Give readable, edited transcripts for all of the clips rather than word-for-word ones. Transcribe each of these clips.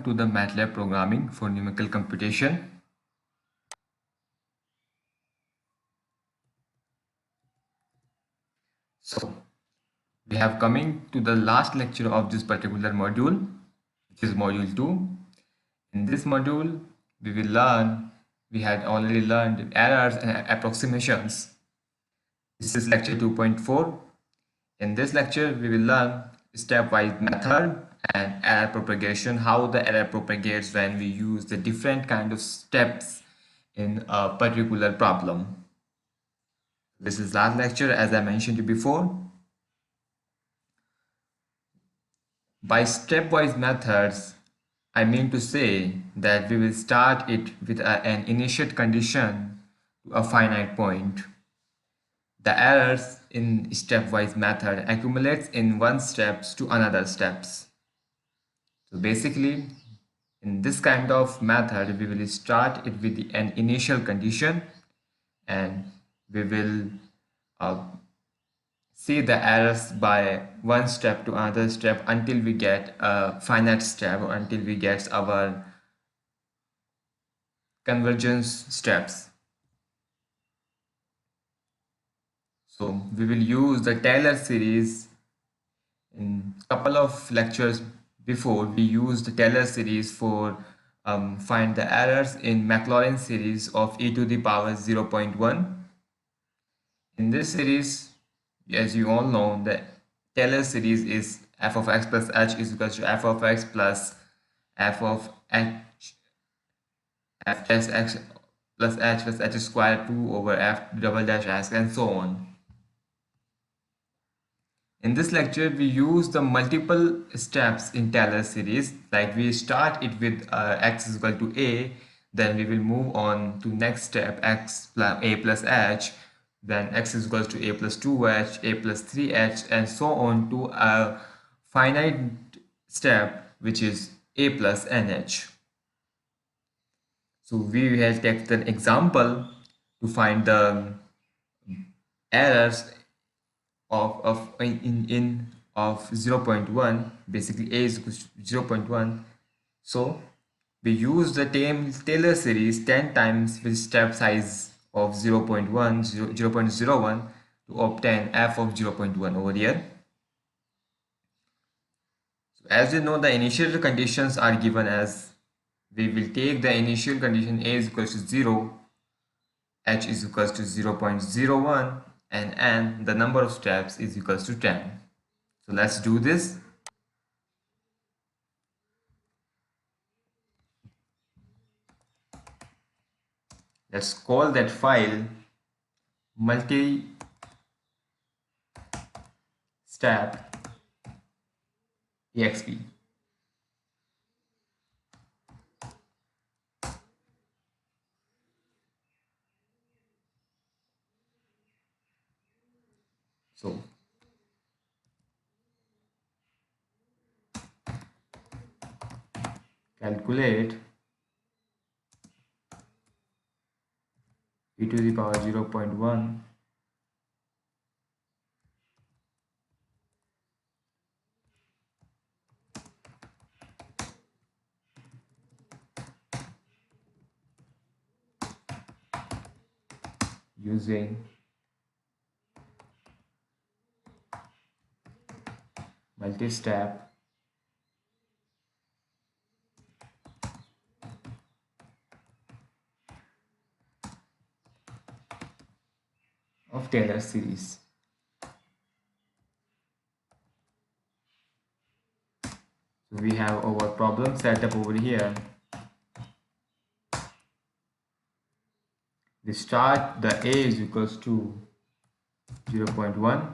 welcome to the MATLAB programming for numerical computation. So we have coming to the last lecture of this particular module, which is module 2. In this module, we had already learned errors and approximations. This is lecture 2.4. In this lecture, we will learn stepwise method and error propagation, how the error propagates when we use the different kind of steps in a particular problem. This is last lecture, as I mentioned before. By stepwise methods, I mean to say that we will start it with an initial condition to a finite point. The errors in stepwise method accumulates in one steps to another steps. So basically, in this kind of method, we will start it with an initial condition and we will see the errors by one step to another step until we get a finite step or until we get our convergence steps. So we will use the Taylor series. In a couple of lectures before, we used the Taylor series for find the errors in Maclaurin series of e to the power 0.1. In this series, as you all know, the Taylor series is f of x plus h is equal to f of x plus f of h f dash x plus h squared 2 over f double dash x and so on. In this lecture, we use the multiple steps in Taylor series. Like we start it with x is equal to a, then we will move on to next step x plus a plus h, then x is equal to a plus 2h, a plus 3h, and so on to a finite step which is a plus nh. So we will take an example to find the errors of 0.1. Basically a is equal to 0.1. So we use the Taylor series 10 times with step size of 0.1 0.01 to obtain f of 0.1 over here. So as you know, the initial conditions are given as, we will take the initial condition a is equal to 0, h is equal to 0.01, and n, the number of steps, is equal to 10. So let's do this. Let's call that file multi-step exp. So calculate e to the power 0.1 using multi-step of Taylor series. So we have our problem set up over here. We start the a is equals to 0.1,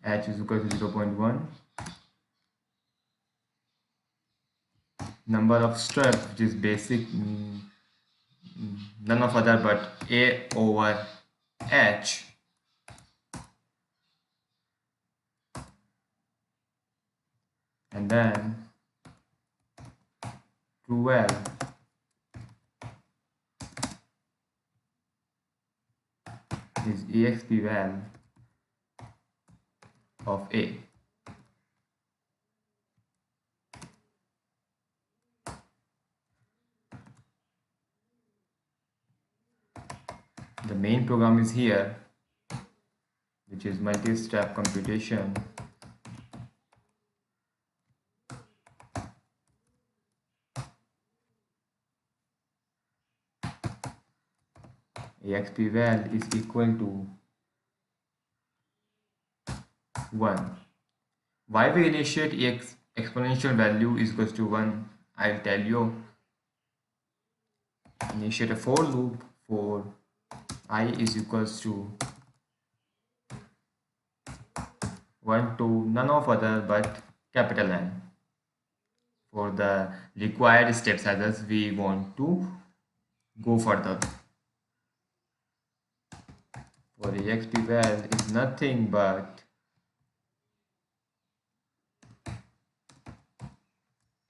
h is equal to 0.1, number of steps, which is basic, none of other but a over h, and then 12 is exp val of a. The main program is here, which is multi-step computation. Exp val is equal to 1. Why we initiate exponential value is equals to 1? I'll tell you. Initiate a for loop for I is equals to 1 to none of other but capital N. For the required step sizes, we want to go further. For exp val is nothing but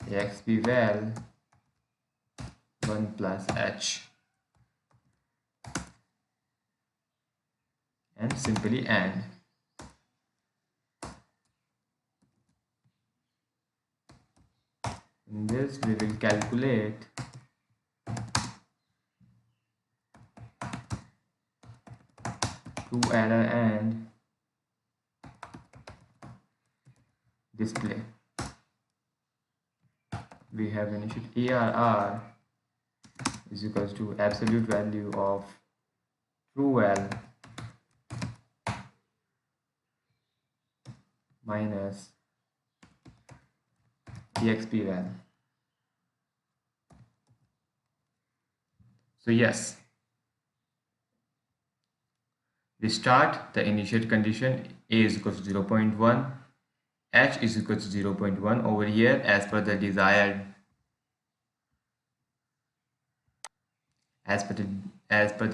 exp val 1 plus h, and simply AND. In this we will calculate true error and display. We have initial ARR is equals to absolute value of true val minus exp val. So yes, we start the initiate condition a is equal to 0.1, h is equal to 0.1 over here as per the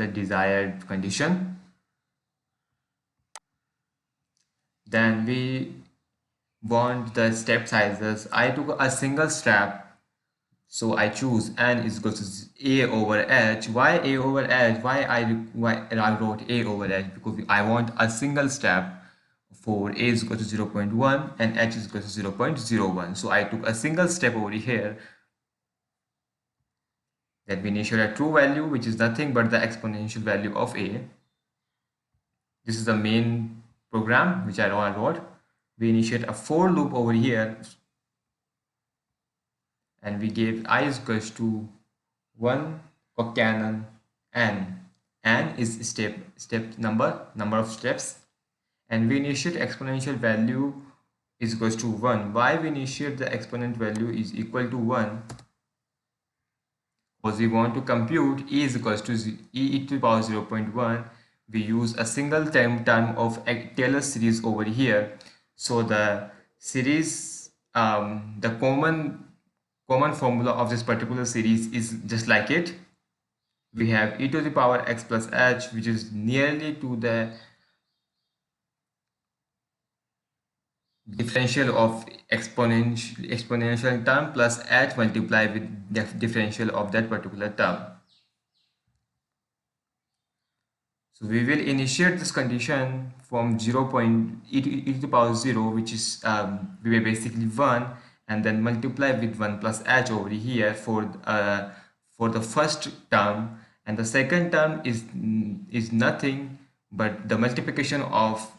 desired condition. Then we want the step sizes. I took a single step, so I choose n is equal to a over h. Why a over h? Why I wrote a over h? Because I want a single step for a is equal to 0.1 and h is equal to 0.01. So I took a single step over here. That we initiate a true value, which is nothing but the exponential value of a. This is the main program which I wrote. We initiate a for loop over here, and we gave I is equals to 1 cocanon n. N is step number of steps, and we initiate exponential value is equals to 1. Why we initiate the exponent value is equal to 1? Because we want to compute e is equals to e to the power 0.1. We use a single term of a Taylor series over here. So the series, the common formula of this particular series is just like it. We have e to the power x plus h, which is nearly to the differential of exponential term plus h multiplied with the differential of that particular term. So we will initiate this condition from 0 e to the power 0, which is we were basically 1, and then multiply with 1 plus h over here for the first term, and the second term is nothing but the multiplication of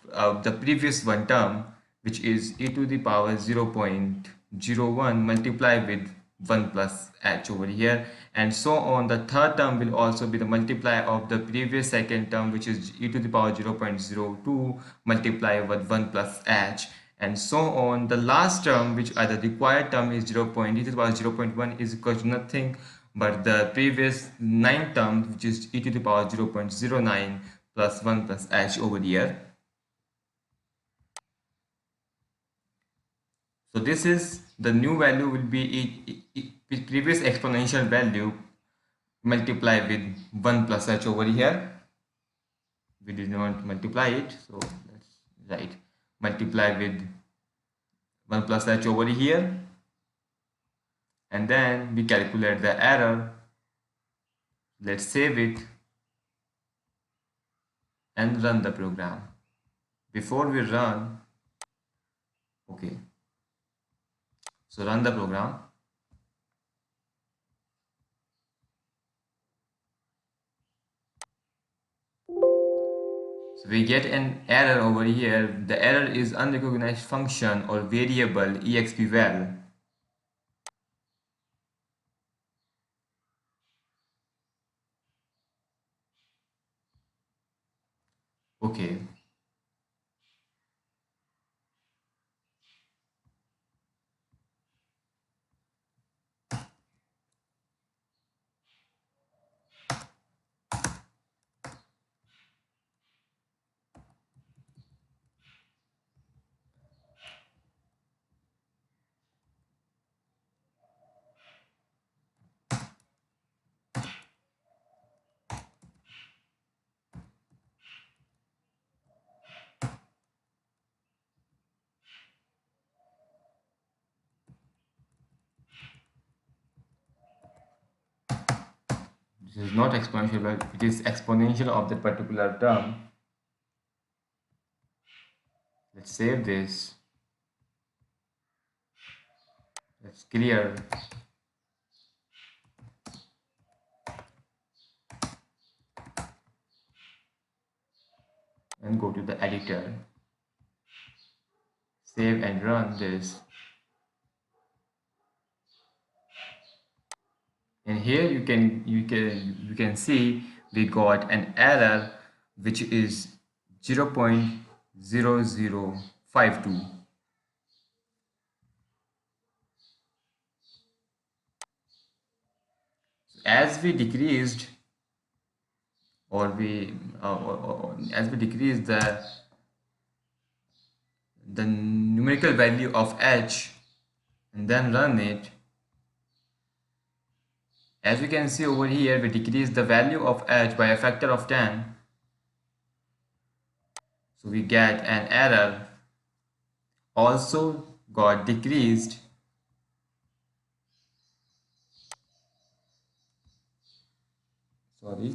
the previous one term, which is e to the power 0.01 multiplied with 1 plus h over here, and so on. The third term will also be the multiply of the previous second term, which is e to the power 0.02 multiply with 1 plus h, and so on. The last term, which are the required term, is 0. E to the power 0.1 is equal to nothing but the previous ninth term, which is e to the power 0.09 plus 1 plus h over here. So this is the new value will be previous exponential value multiply with 1 plus h over here. We did not multiply it, so let's write multiply with 1 plus h over here, and then we calculate the error. Let's save it. and run the program. Before we run, okay, so run the program. So we get an error over here. The error is unrecognized function or variable exp_val. Okay, this is not exponential, but it is exponential of that particular term. Let's save this. Let's clear and go to the editor. Save and run this. And here you can see we got an error which is 0.0052. As we decreased or we as we decrease the numerical value of h and then run it, as we can see over here, we decrease the value of h by a factor of 10. So we get an error also got decreased. Sorry.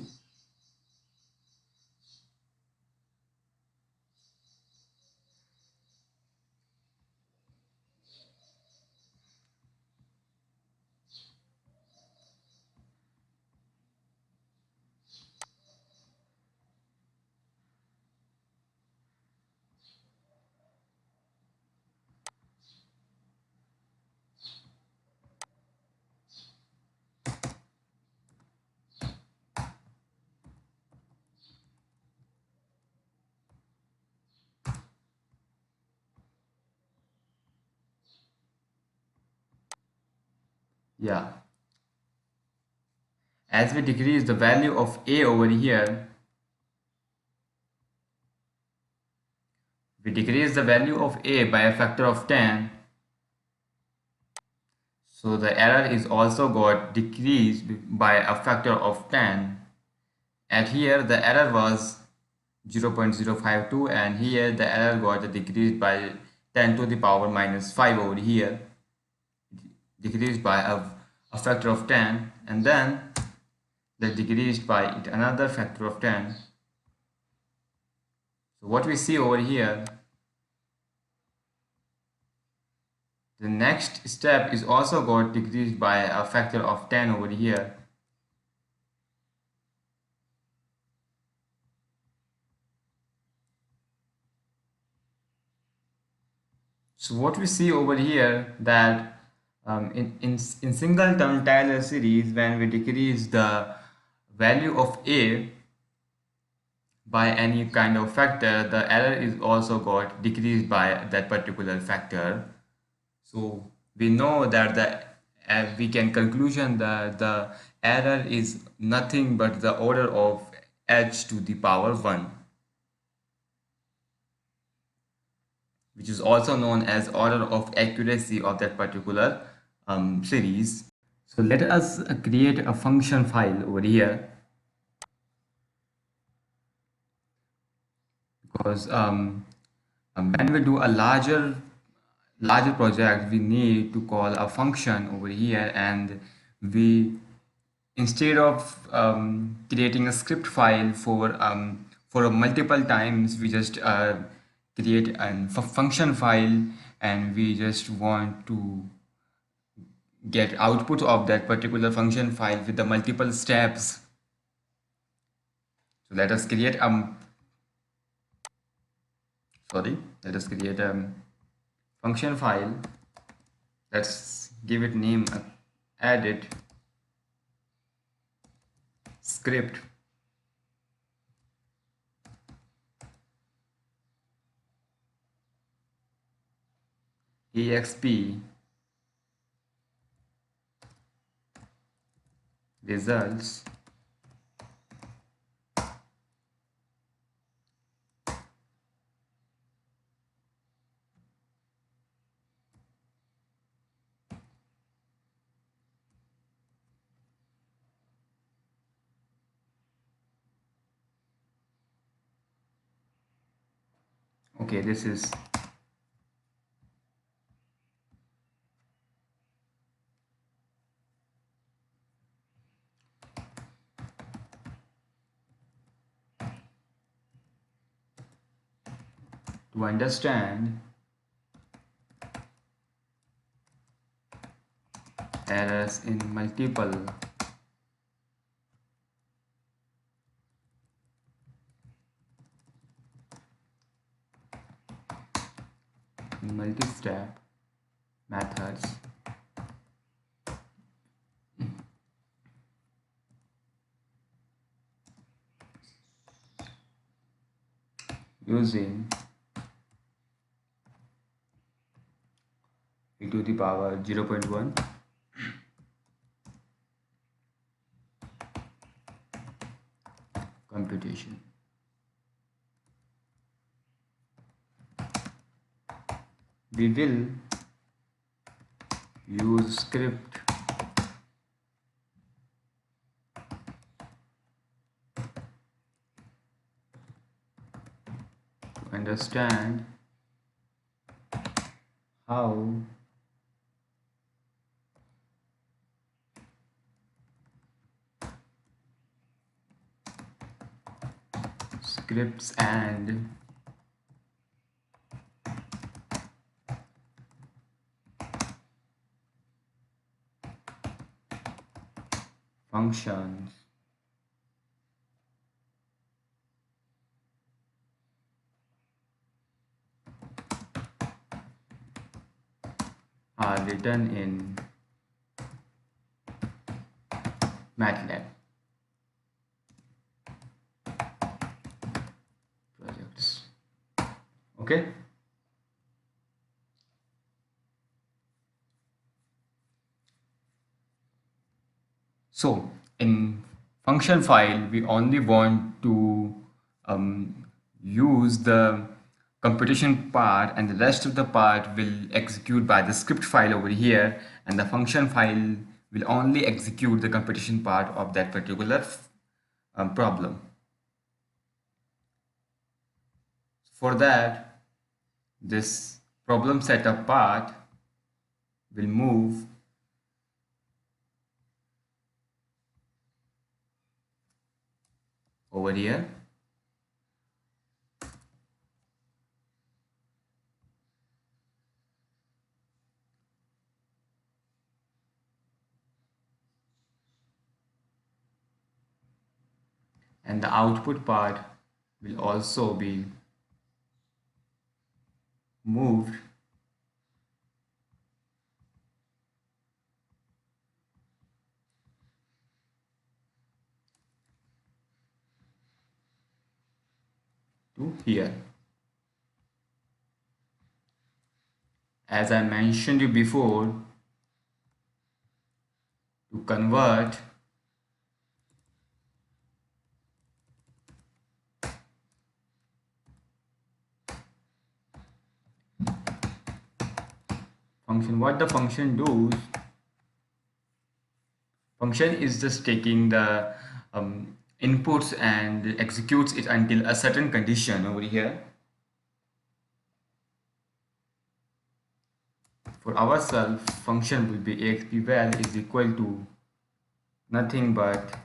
Yeah. As we decrease the value of a over here, we decrease the value of a by a factor of 10. So the error is also got decreased by a factor of 10. And here the error was 0.052 and here the error got decreased by 10 to the power minus 5 over here, decreased by a factor of 10, and then that decreased by another factor of 10. So what we see over here, the next step is also got decreased by a factor of 10 over here. So what we see over here that in single term Taylor series, when we decrease the value of a by any kind of factor, the error is also got decreased by that particular factor. So we know that we can conclusion that the error is nothing but the order of h to the power 1, which is also known as order of accuracy of that particular series. So let us create a function file over here, because when we do a larger project, we need to call a function over here, and we, instead of creating a script file for multiple times we just create a function file, and we just want to get output of that particular function file with the multiple steps. So let us create sorry let us create a function file. Let's give it name, add it script exp results. Okay, this is to understand errors in multi-step methods using e to the power 0.1 computation. We will use script to understand how scripts and functions are written in MATLAB projects. Okay. So in function file, we only want to use the computation part, and the rest of the part will execute by the script file over here, and the function file will only execute the computation part of that particular problem. For that, this problem setup part will move over here, and the output part will also be moved to here. As I mentioned you before, to convert function, what the function does, function is just taking the inputs and executes it until a certain condition over here. For ourselves, function will be exp_val is equal to nothing but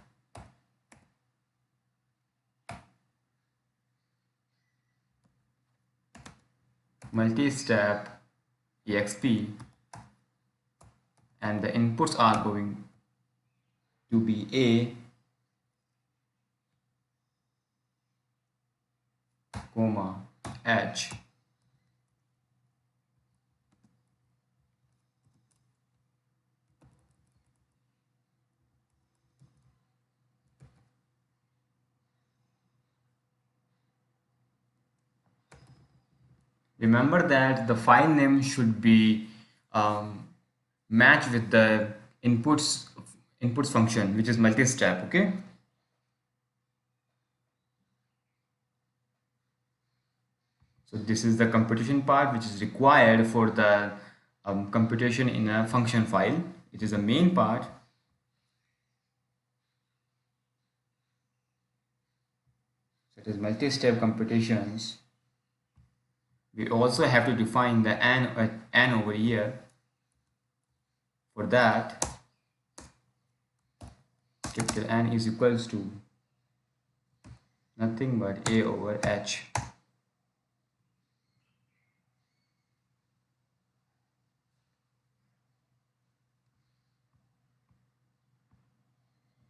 multi-step exp, and the inputs are going to be a comma h. Remember that the file name should be matched with the inputs function, which is multi-step. Okay. So this is the computation part which is required for the computation in a function file. It is the main part. So it is multi-step computations. We also have to define the n over here. For that, capital N is equals to nothing but a over h.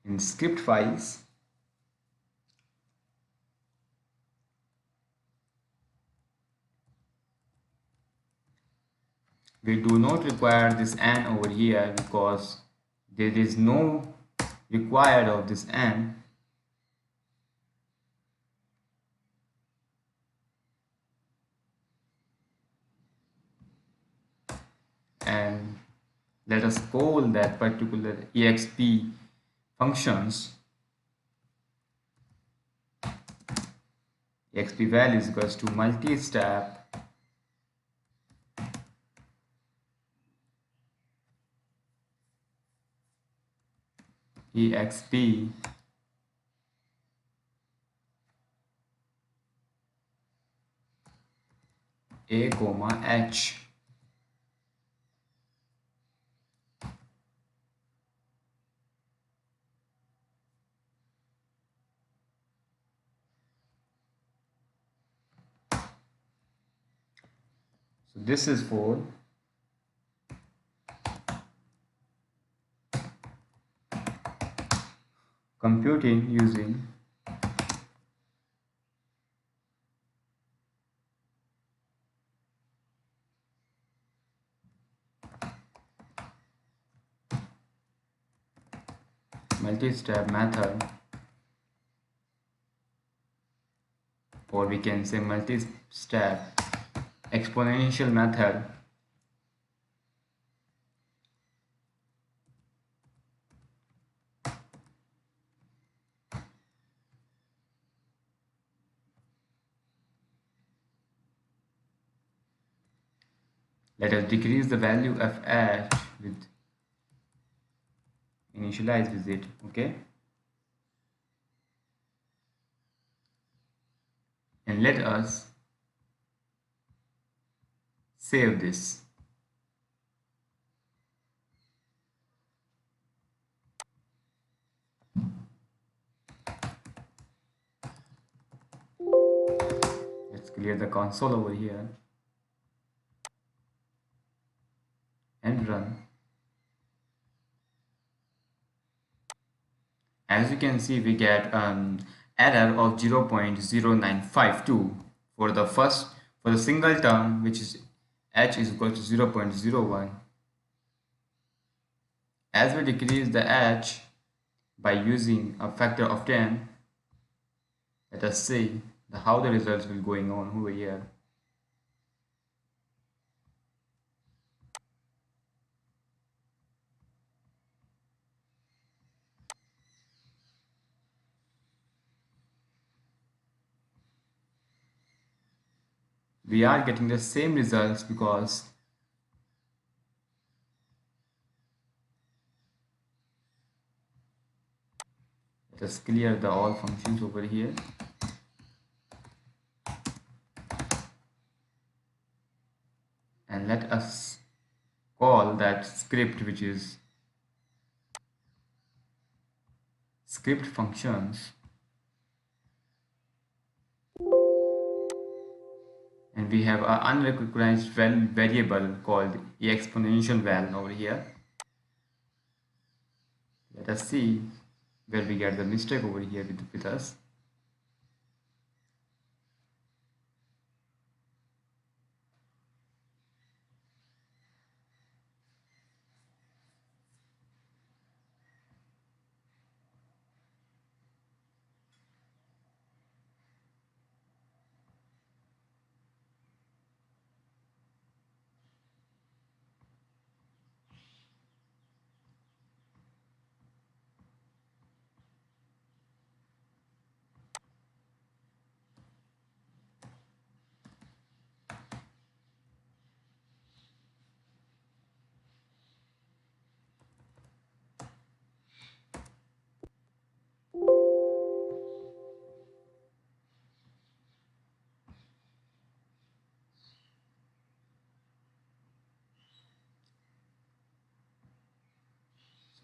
In script files, we do not require this n over here because there is no required of this n. And let us call that particular exp functions. Exp value is equals to multi-step exp a comma h. So this is for computing using multi-step method, or we can say multi-step exponential method. Let us decrease the value of h with initialize with it. Okay, and let us save this. Let's clear the console over here and run. As you can see, we get an error of 0.0952 for the single term, which is h is equal to 0.01. As we decrease the h by using a factor of 10, let us see how the results will going on over here. We are getting the same results because let us clear the all functions over here. And let us call that script, which is script functions, and we have an unrecognized variable called exponential val over here. Let us see where we get the mistake over here with us.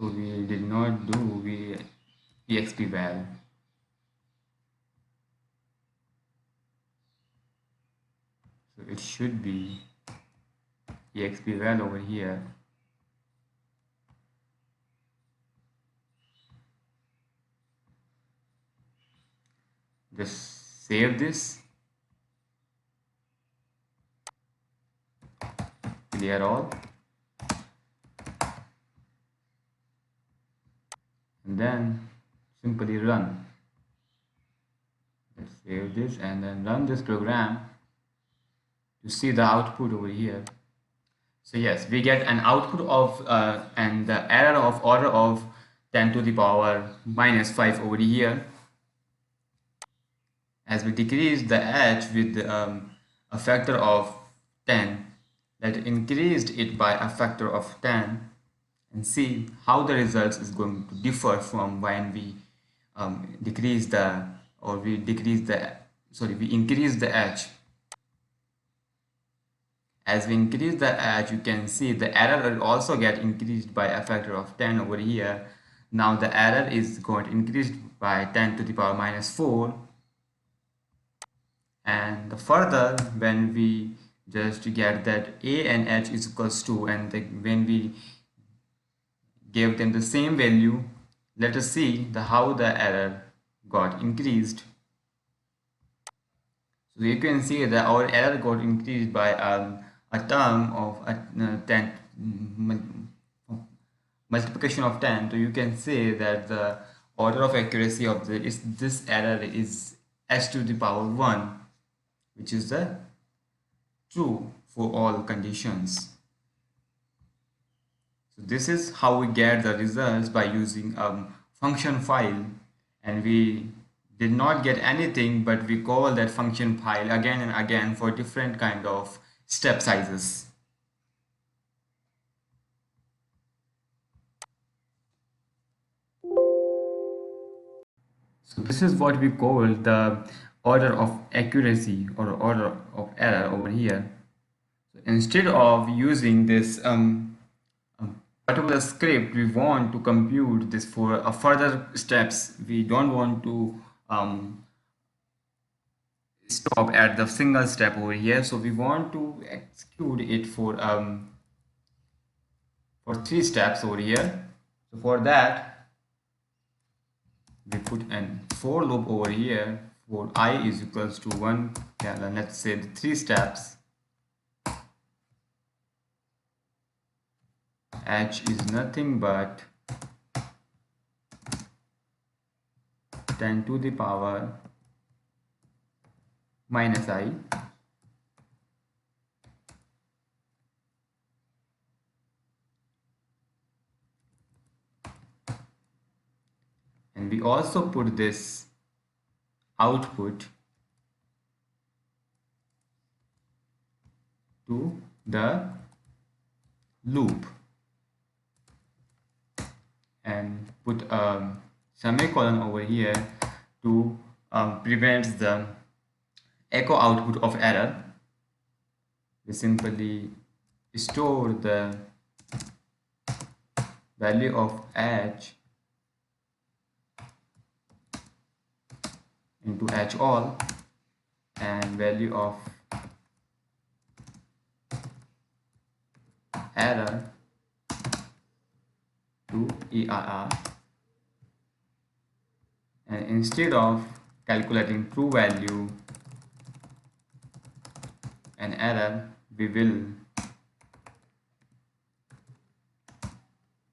So we did not do exp val. So it should be exp val over here. Just save this, clear all, and then simply run. Let's save this and then run this program to see the output over here. So yes, we get an output of and the error of order of 10 to the power minus 5 over here. As we decrease the h with a factor of 10, that increased it by a factor of 10, and see how the results is going to differ from when we decrease the, or we decrease the, sorry, we increase the h. As we increase the h, you can see the error will also get increased by a factor of 10 over here. Now the error is going to increase by 10 to the power minus 4, and the further when we just get that a and h is equals to, and when we gave them the same value, let us see how the error got increased. So you can see that our error got increased by a term of 10 multiplication of 10. So you can say that the order of accuracy of this error is h to the power 1, which is the true for all conditions. So this is how we get the results by using a function file, and we did not get anything, but we call that function file again and again for different kind of step sizes. So this is what we call the order of accuracy or order of error over here. So instead of using this particular script, we want to compute this for a further steps. We don't want to stop at the single step over here. So we want to execute it for 3 steps over here. So for that, we put an for loop over here for I is equals to 1. Yeah, let's say the 3 steps. H is nothing but 10 to the power minus I, and we also put this output to the loop and put a semicolon over here to prevent the echo output of error. We simply store the value of h into h all and value of error to err, and instead of calculating true value and error, we will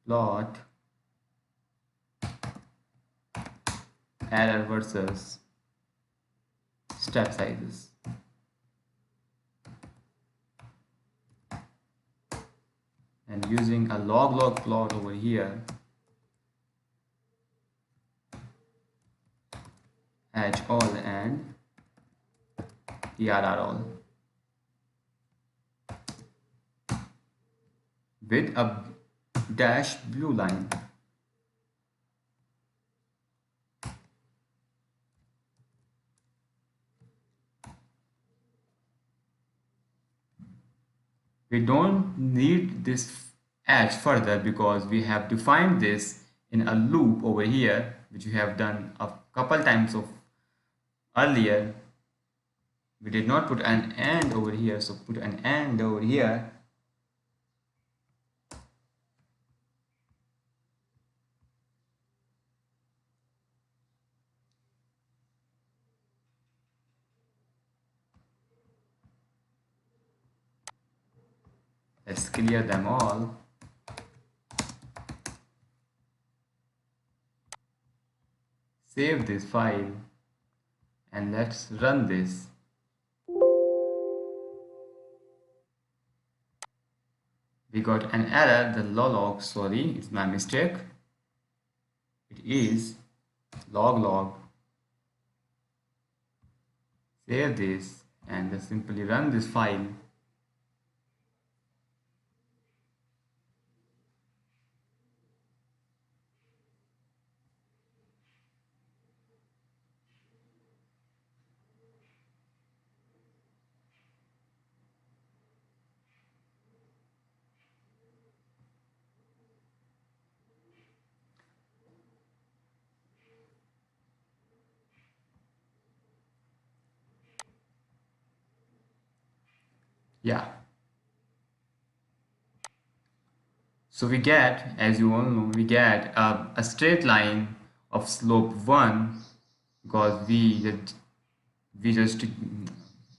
plot error versus step sizes. And using a log-log plot over here, H all and ERR all, with a dash blue line. We don't need this H further because we have defined this in a loop over here, which we have done a couple times of earlier. We did not put an AND over here, so put an AND over here. Let's clear them all. Save this file and let's run this. We got an error, the log, sorry, it's my mistake. It is log. Save this and let's simply run this file. Yeah. So we get, as you all know, we get a straight line of slope 1 because we just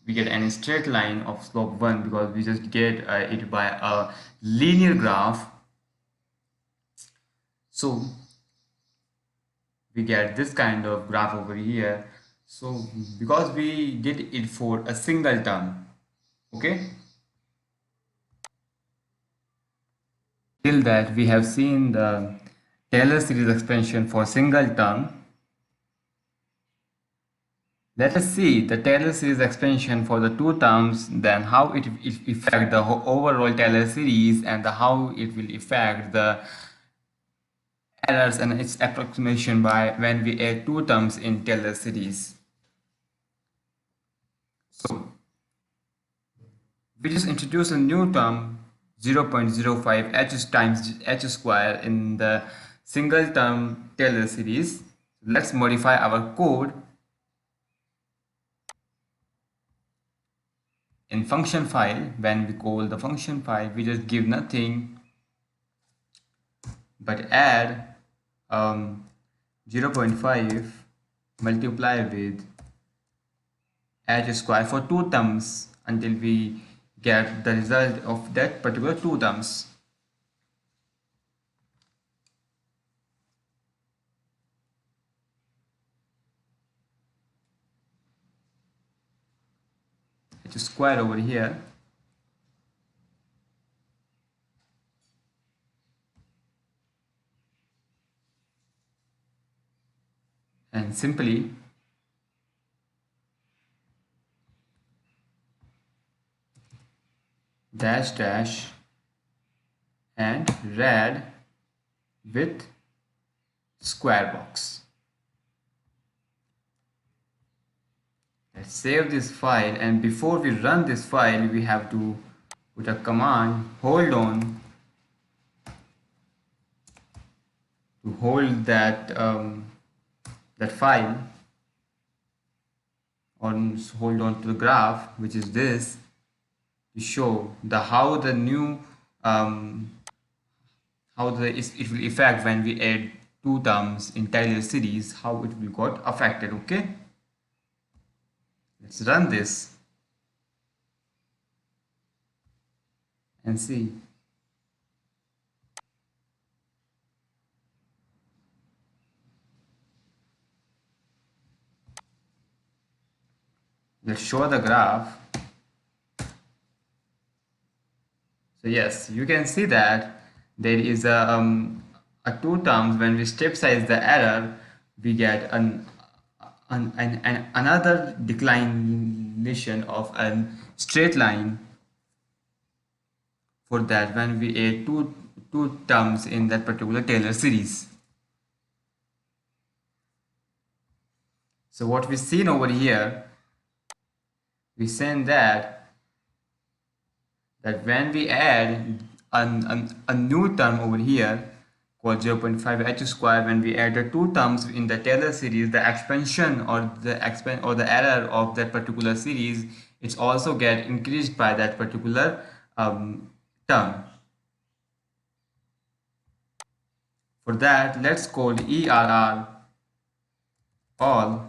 we get any straight line of slope 1 because we just get it by a linear graph. So we get this kind of graph over here. So because we did it for a single term, okay, till that we have seen the Taylor series expansion for single term. Let us see the Taylor series expansion for the two terms, then how it will affect the overall Taylor series and how it will affect the errors and its approximation by when we add two terms in Taylor series. So we just introduce a new term 0.05 h times h square in the single term Taylor series. Let's modify our code. In function file, when we call the function file, we just give nothing but add 0.5 multiply with h square for two terms until we get the result of that particular two terms. H square over here. And simply dash and red with square box. Let's save this file, and before we run this file we have to put a command hold on to hold that that file, or hold on to the graph, which is this, to show the how the new um, it will affect when we add two terms in Taylor series, how it will got affected. Okay, let's run this and see. Let's show the graph. So yes, you can see that there is a two terms. When we step size the error, we get another declination of a straight line for that when we add two terms in that particular Taylor series. So what we seen over here, we seen that when we add a new term over here called 0.5 h square, when we add the two terms in the Taylor series, the expansion or the error of that particular series, it's also get increased by that particular term. For that, let's call ERR all.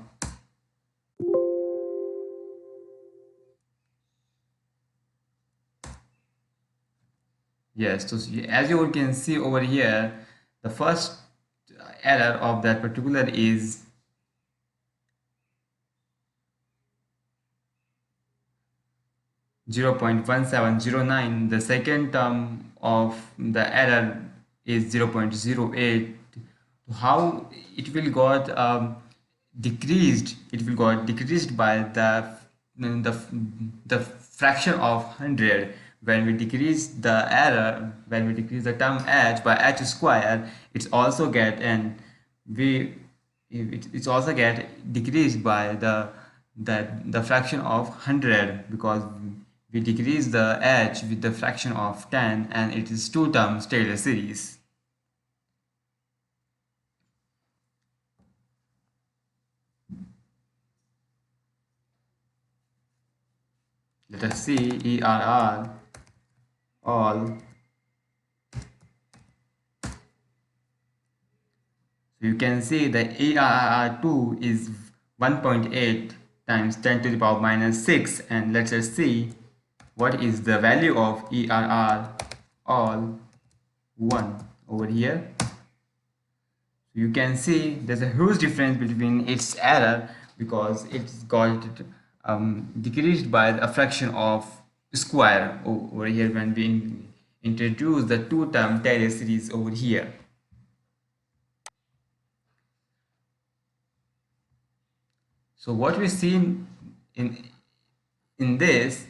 Yes, so as you can see over here, the first error of that particular is 0.1709. The second term of the error is 0.08. How it will got decreased? It will got decreased by the the fraction of 100. When we decrease the error, when we decrease the term h by h square, it's also get and we it's also get decreased by the fraction of 100, because we decrease the h with the fraction of 10, and it is two terms Taylor series. Let us see ERR all. So you can see that ERR2 is 1.8 times 10 to the power minus 6, and let us see what is the value of ERR all 1 over here. You can see there's a huge difference between its error, because it's got decreased by a fraction of square over here when we introduce the two term Taylor series over here. So what we see in this,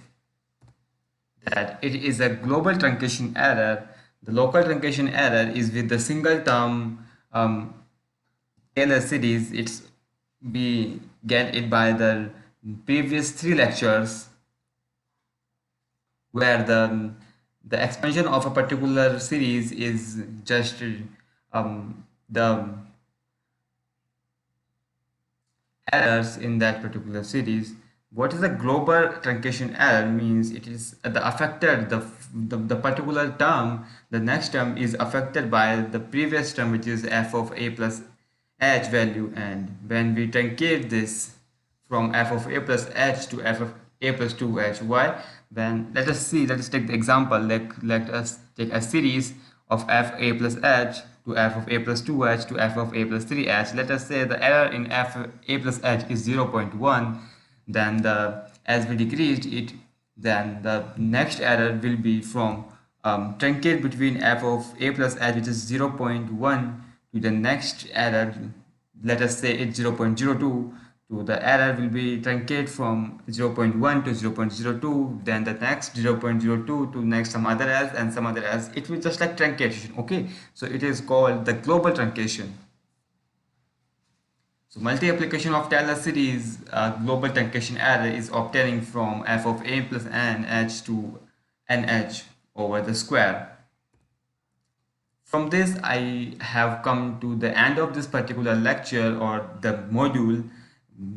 that it is a global truncation error. The local truncation error is with the single term Taylor series. It's we get it by the previous three lectures, where the expansion of a particular series is just the errors in that particular series. What is a global truncation error means? It is the affected the particular term, the next term is affected by the previous term, which is f of a plus h value, and when we truncate this from f of a plus h to f of a plus 2h. Why? Then let us take the example, let us take a series of f a plus h to f of a plus 2h to f of a plus 3h. Let us say the error in f a plus h is 0.1. Then as we decreased it, then the next error will be from truncate between f of a plus h, which is 0.1, to the next error. Let us say it's 0.02. to the error will be truncate from 0.1 to 0.02, then the next 0.02 to next some other else and some other else. It will just like truncation. Okay, so it is called the global truncation. So multi-application of Taylor series global truncation error is obtaining from f of a plus n h to nh over the square. From this, I have come to the end of this particular lecture or the module.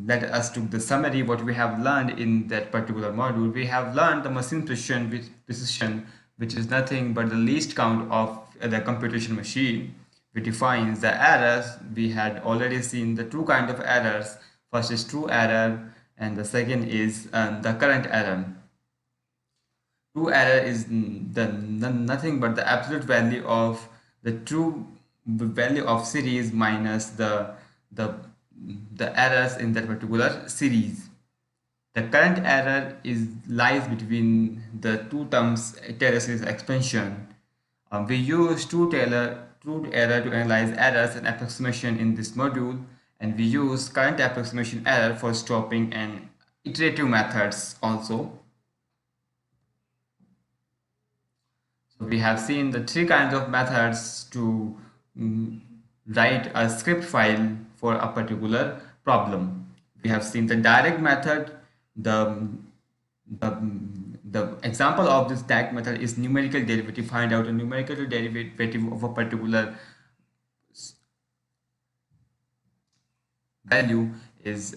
Let us do the summary what we have learned in that particular module. We have learned the machine precision which is nothing but the least count of the computation machine, which defines the errors. We had already seen the two kind of errors. First is true error, and the second is the current error. True error is nothing but the absolute value of the true value of series minus the the errors in that particular series. The current error is lies between the two terms Taylor series expansion. We use true error to analyze errors and approximation in this module, and we use current approximation error for stopping and iterative methods also. So we have seen the three kinds of methods to mm, write a script file for a particular problem. We have seen the direct method. The, the example of this direct method is numerical derivative. Find out a numerical derivative of a particular value is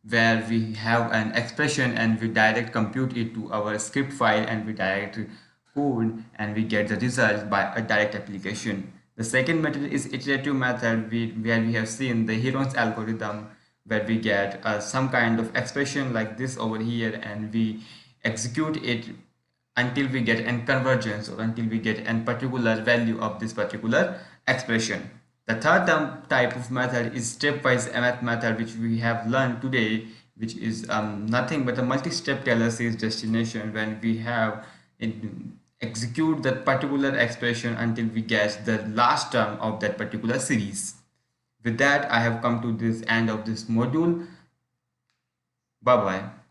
where we have an expression and we direct compute it to our script file and we direct code and we get the result by a direct application. The second method is iterative method where we have seen the Heron's algorithm, where we get some kind of expression like this over here and we execute it until we get n convergence or until we get n particular value of this particular expression. The third type of method is stepwise math method, which we have learned today, which is nothing but a multi-step Taylor series destination when we have execute that particular expression until we get the last term of that particular series. With that, I have come to this end of this module. Bye bye.